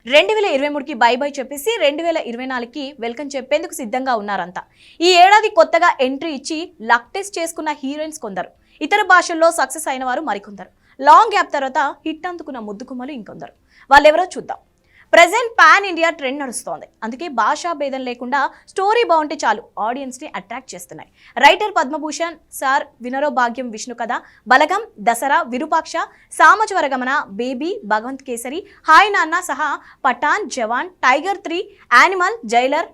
2023కి by by చెప్పేసి 2024కి welcome చెప్పేందుకు సిద్ధంగా ఉన్నారంతా. ఈ ఏడాది కొత్తగా ఎంట్రీ ఇచ్చి లక్ టెస్ట్ చేసుకున్న హీరోయిన్స్ కొందరు, ఇతర భాషల్లో సక్సెస్ అయిన వారు మరికొందరు, లాంగ్ గ్యాప్ తర్వాత హిట్ అందుకున్న ముద్దుకుమ్మలు ఇంకొందరు. వాళ్ళెవరో చూద్దాం. ప్రెజెంట్ పాన్ ఇండియా ట్రెండ్ నడుస్తోంది. అందుకే భాషా భేదం లేకుండా స్టోరీ బాగుంటే చాలు ఆడియన్స్ ని అట్రాక్ట్ చేస్తున్నాయి. Writer Padma Bhushan sir, వినరో Bhagyam, Vishnu Katha, Balagam, Dasara, Virupaksha, Samajavaragamana, Baby, Bhagavanth Kesari, hi Nanna సహా Pathaan, Jawan, Tiger 3, Animal, Jailer,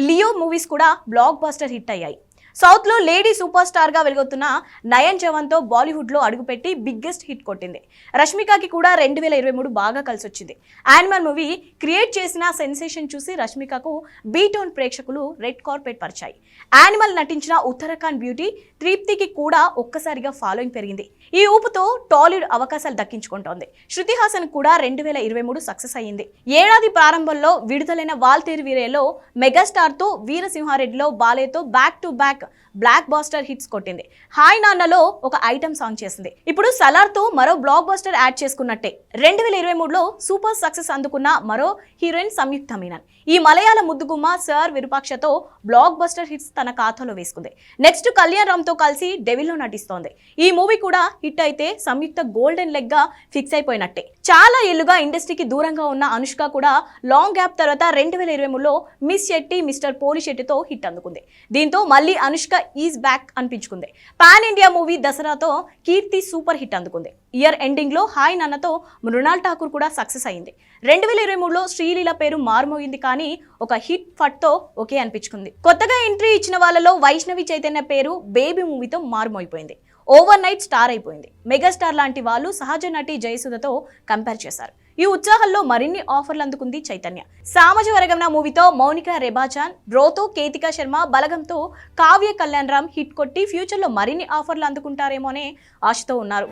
Leo movies కూడా బ్లాక్ బస్టర్ హిట్ అయ్యాయి. సౌత్ లో లేడీ సూపర్ స్టార్ గా వెలుగొత్తున్న నయన్ జవాన్ తో బాలీవుడ్ లో అడుగుపెట్టి బిగ్గెస్ట్ హిట్ కొట్టింది. రష్మికకి కూడా 2023 బాగా కలిసి వచ్చింది. యానిమల్ మూవీ క్రియేట్ చేసిన సెన్సేషన్ చూసి రష్మికకు బీటోన్ ప్రేక్షకులు రెడ్ కార్పెట్ పరిచాయి. యానిమల్ నటించిన ఉత్తరాఖండ్ బ్యూటీ త్రిప్తికి కూడా ఒక్కసారిగా ఫాలోయింగ్ పెరిగింది. ఈ ఊపుతో టాలీవుడ్ అవకాశాలు దక్కించుకుంటోంది. శృతి హాసన్ కూడా 2023 సక్సెస్ అయ్యింది. ఏడాది ప్రారంభంలో విడుదలైన వాల్తేరు వీరేలో మెగాస్టార్ తో, వీరసింహారెడ్డిలో బాలేతో back to back blockbuster hits కొట్టింది. హాయ్ నాన్నలో ఒక ఐటమ్ సాంగ్ చేసింది. ఇప్పుడు సలార్ తో మరో బ్లాక్ బాస్టర్ యాడ్ చేసుకున్నట్టే. 2023లో సూపర్ సక్సెస్ అందుకున్న మరో హీరోయిన్ సంయుక్త మీనన్. ఈ మలయాళ ముద్దుగుమ్మ సార్, విరూపాక్షతో బ్లాక్ బస్టర్ హిట్స్ తన ఖాతాలో వేసుకుంది. నెక్స్ట్ కళ్యాణ్ రామ్ తో కలిసి డెవిల్లో నటిస్తోంది. ఈ మూవీ కూడా హిట్ అయితే సంయుక్త గోల్డెన్ లెగ్ గా ఫిక్స్ అయిపోయినట్టే. చాలా ఏళ్లుగా ఇండస్ట్రీకి దూరంగా ఉన్న అనుష్క కూడా లాంగ్ గ్యాప్ తర్వాత 2023లో మిస్ శెట్టి, మిస్టర్ పోలి శెట్టితో హిట్ అందుకుంది. దీంతో మళ్ళీ అనుష్క ఈజ్ బ్యాక్ అనిపించుకుంది. పాన్ ఇండియా మూవీ దసరాతో కీర్తి సూపర్ హిట్ అందుకుంది. ఇయర్ ఎండింగ్ లో హాయ్ నాన్నతో మృణాల్ ఠాకూర్ కూడా సక్సెస్ అయింది. 2023లో శ్రీలీల పేరు మారుమోగింది, కానీ ఒక హిట్ ఫట్ తో ఒకే అనిపించుకుంది. కొత్తగా ఎంట్రీ ఇచ్చిన వాళ్ళలో వైష్ణవి చైతన్య పేరు బేబీ మూవీతో మారుమోగిపోయింది. ఓవర్ నైట్ స్టార్ అయిపోయింది. మెగాస్టార్ లాంటి వాళ్ళు సహజ నటి జయసుధతో కంపేర్ చేశారు. ఈ ఉత్సాహంలో మరిన్ని ఆఫర్లు అందుకుంది చైతన్య. సామజవరగమన మూవీతో మౌనిక రేబాచాన్, బ్రోతో కేతికా శర్మ, బలగంతో కావ్య కళ్యాణ్ రామ్ హిట్ కొట్టి ఫ్యూచర్లో మరిన్ని ఆఫర్లు అందుకుంటారేమో అనే ఆశతో ఉన్నారు.